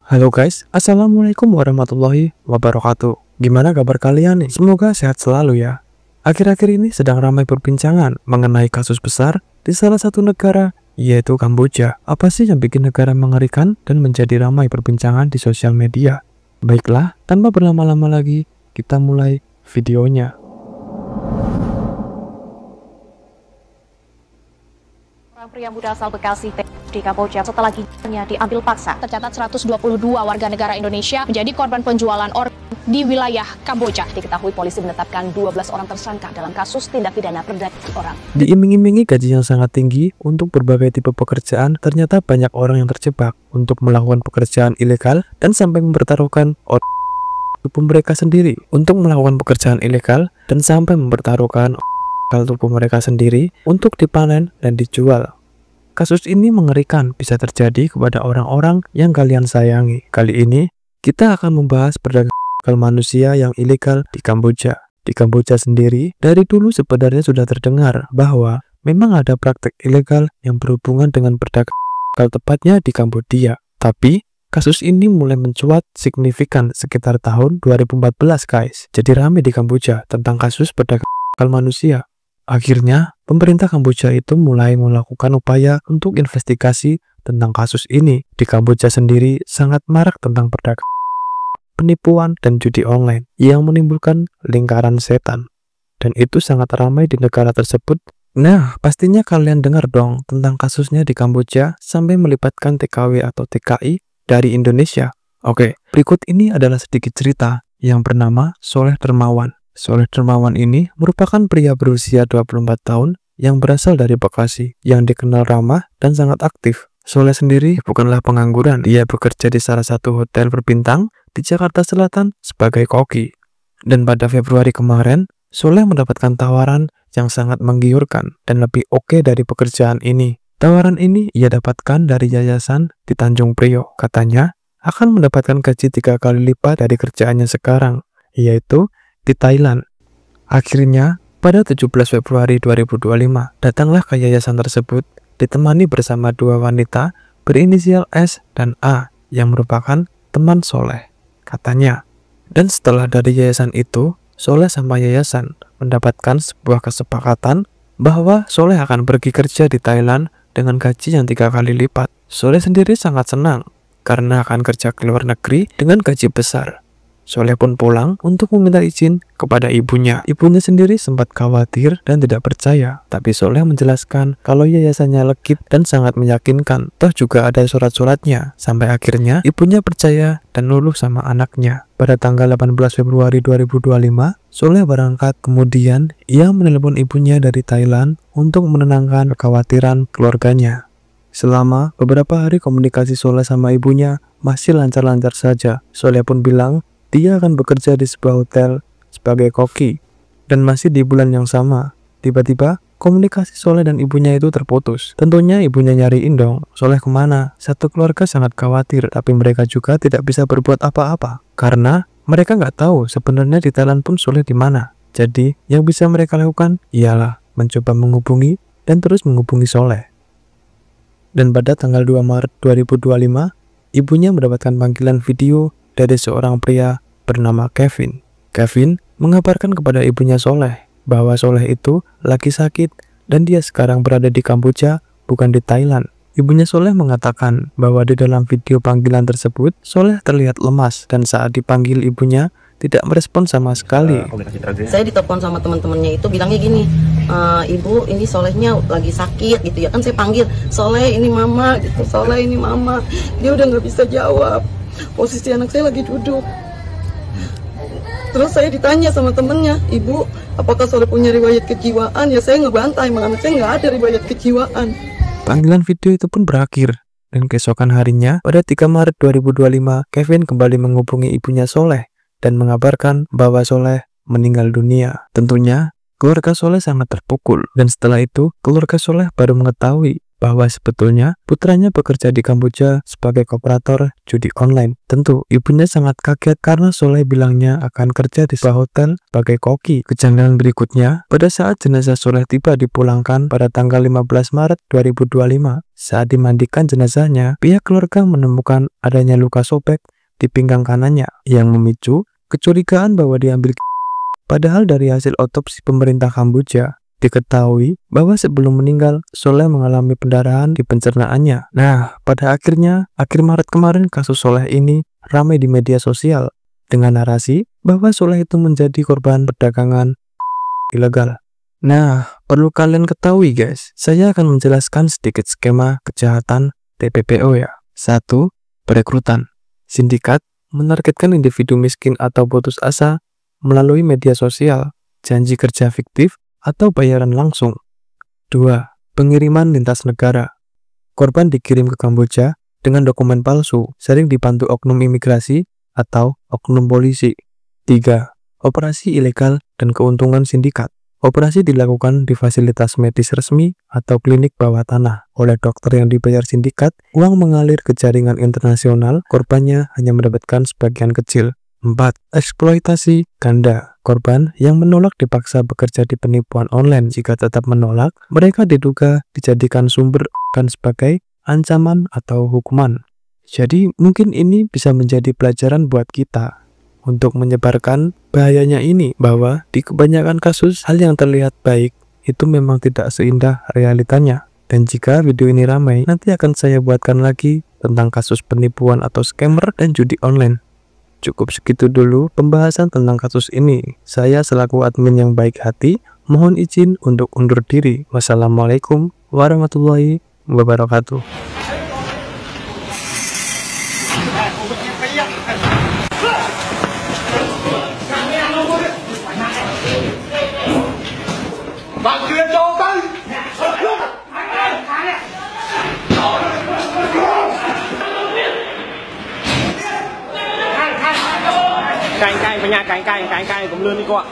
Halo guys, Assalamualaikum warahmatullahi wabarakatuh. Gimana kabar kalian nih? Semoga sehat selalu ya. Akhir-akhir ini sedang ramai perbincangan mengenai kasus besar di salah satu negara, yaitu Kamboja. Apa sih yang bikin negara mengerikan dan menjadi ramai perbincangan di sosial media? Baiklah, tanpa berlama-lama lagi, kita mulai videonya. Pria muda asal Bekasi di Kamboja setelah ginjalnya diambil paksa. Tercatat 122 warga negara Indonesia menjadi korban penjualan organ di wilayah Kamboja. Diketahui polisi menetapkan 12 orang tersangka dalam kasus tindak pidana perdagangan orang. Diiming-imingi gaji yang sangat tinggi untuk berbagai tipe pekerjaan, ternyata banyak orang yang terjebak untuk melakukan pekerjaan ilegal dan sampai mempertaruhkan tubuh mereka sendiri untuk melakukan pekerjaan ilegal dan sampai mempertaruhkan tubuh mereka sendiri untuk dipanen dan dijual. Kasus ini mengerikan, bisa terjadi kepada orang-orang yang kalian sayangi. Kali ini, kita akan membahas perdagangan manusia yang ilegal di Kamboja. Di Kamboja sendiri, dari dulu sebenarnya sudah terdengar bahwa memang ada praktek ilegal yang berhubungan dengan perdagangan, tepatnya di Kamboja. Tapi, kasus ini mulai mencuat signifikan sekitar tahun 2014 guys. Jadi rame di Kamboja tentang kasus perdagangan manusia. Akhirnya, pemerintah Kamboja itu mulai melakukan upaya untuk investigasi tentang kasus ini. Di Kamboja sendiri sangat marak tentang perdagangan, penipuan, dan judi online yang menimbulkan lingkaran setan. Dan itu sangat ramai di negara tersebut. Nah, pastinya kalian dengar dong tentang kasusnya di Kamboja sampai melibatkan TKW atau TKI dari Indonesia. Oke, berikut ini adalah sedikit cerita yang bernama Soleh Dermawan. Soleh Dermawan ini merupakan pria berusia 24 tahun yang berasal dari Bekasi, yang dikenal ramah dan sangat aktif. Soleh sendiri bukanlah pengangguran, dia bekerja di salah satu hotel berbintang di Jakarta Selatan sebagai koki. Dan pada Februari kemarin, Soleh mendapatkan tawaran yang sangat menggiurkan dan lebih oke dari pekerjaan ini. Tawaran ini ia dapatkan dari yayasan di Tanjung Priok. Katanya akan mendapatkan gaji 3 kali lipat dari kerjaannya sekarang, yaitu di Thailand. Akhirnya, pada 17 Februari 2025, datanglah ke yayasan tersebut ditemani bersama 2 wanita berinisial S dan A yang merupakan teman Soleh, katanya. Dan setelah dari yayasan itu, Soleh sama yayasan mendapatkan sebuah kesepakatan bahwa Soleh akan pergi kerja di Thailand dengan gaji yang 3 kali lipat. Soleh sendiri sangat senang karena akan kerja ke luar negeri dengan gaji besar. Soleh pun pulang untuk meminta izin kepada ibunya. Ibunya sendiri sempat khawatir dan tidak percaya, tapi Soleh menjelaskan kalau yayasannya legit dan sangat meyakinkan, toh juga ada surat-suratnya. Sampai akhirnya ibunya percaya dan luluh sama anaknya. Pada tanggal 18 Februari 2025, Soleh berangkat, kemudian ia menelpon ibunya dari Thailand untuk menenangkan kekhawatiran keluarganya. Selama beberapa hari komunikasi Soleh sama ibunya masih lancar-lancar saja. Soleh pun bilang dia akan bekerja di sebuah hotel sebagai koki. Dan masih di bulan yang sama, tiba-tiba komunikasi Soleh dan ibunya itu terputus. Tentunya ibunya nyariin dong, Soleh kemana? Satu keluarga sangat khawatir, tapi mereka juga tidak bisa berbuat apa-apa. Karena mereka nggak tahu sebenarnya di Thailand pun Soleh di mana. Jadi, yang bisa mereka lakukan ialah mencoba menghubungi dan terus menghubungi Soleh. Dan pada tanggal 2 Maret 2025, ibunya mendapatkan panggilan video dari seorang pria bernama Kevin. Kevin mengabarkan kepada ibunya Soleh bahwa Soleh itu lagi sakit dan dia sekarang berada di Kamboja, bukan di Thailand. Ibunya Soleh mengatakan bahwa di dalam video panggilan tersebut, Soleh terlihat lemas dan saat dipanggil ibunya tidak merespon sama sekali. Saya ditelepon sama teman-temannya itu bilangnya gini, ibu ini Solehnya lagi sakit gitu ya kan. Saya panggil Soleh ini mama gitu, Soleh ini mama. Dia udah nggak bisa jawab. Posisi anak saya lagi duduk. Terus saya ditanya sama temennya, ibu apakah Soleh punya riwayat kejiwaan? Ya saya ngebantah, emang anak saya nggak ada riwayat kejiwaan. Panggilan video itu pun berakhir. Dan keesokan harinya, pada 3 Maret 2025, Kevin kembali menghubungi ibunya Soleh dan mengabarkan bahwa Soleh meninggal dunia. Tentunya, keluarga Soleh sangat terpukul. Dan setelah itu, keluarga Soleh baru mengetahui bahwa sebetulnya putranya bekerja di Kamboja sebagai kooperator judi online. Tentu ibunya sangat kaget karena Soleh bilangnya akan kerja di sebuah hotel sebagai koki. Kejanggalan berikutnya, pada saat jenazah Soleh tiba dipulangkan pada tanggal 15 Maret 2025, saat dimandikan jenazahnya, pihak keluarga menemukan adanya luka sobek di pinggang kanannya yang memicu kecurigaan bahwa diambil. Padahal dari hasil otopsi pemerintah Kamboja, diketahui bahwa sebelum meninggal, Soleh mengalami pendarahan di pencernaannya. Nah, pada akhir Maret kemarin, kasus Soleh ini ramai di media sosial dengan narasi bahwa Soleh itu menjadi korban perdagangan ilegal. Nah, perlu kalian ketahui guys, saya akan menjelaskan sedikit skema kejahatan TPPO ya. 1. Perekrutan. Sindikat menargetkan individu miskin atau putus asa melalui media sosial, janji kerja fiktif, atau bayaran langsung. 2. Pengiriman lintas negara. Korban dikirim ke Kamboja dengan dokumen palsu, sering dibantu oknum imigrasi atau oknum polisi. 3. Operasi ilegal dan keuntungan sindikat. Operasi dilakukan di fasilitas medis resmi atau klinik bawah tanah oleh dokter yang dibayar sindikat. Uang mengalir ke jaringan internasional, korbannya hanya mendapatkan sebagian kecil. 4. Eksploitasi ganda. Korban yang menolak dipaksa bekerja di penipuan online. Jika tetap menolak, mereka diduga dijadikan sumber sebagai ancaman atau hukuman. Jadi mungkin ini bisa menjadi pelajaran buat kita untuk menyebarkan bahayanya ini, bahwa di kebanyakan kasus hal yang terlihat baik itu memang tidak seindah realitanya. Dan jika video ini ramai, nanti akan saya buatkan lagi tentang kasus penipuan atau scammer dan judi online. Cukup segitu dulu pembahasan tentang kasus ini. Saya selaku admin yang baik hati, mohon izin untuk undur diri. Wassalamualaikum warahmatullahi wabarakatuh. Cay cay, phải nhà cay cay cũng lươn đi cô ạ.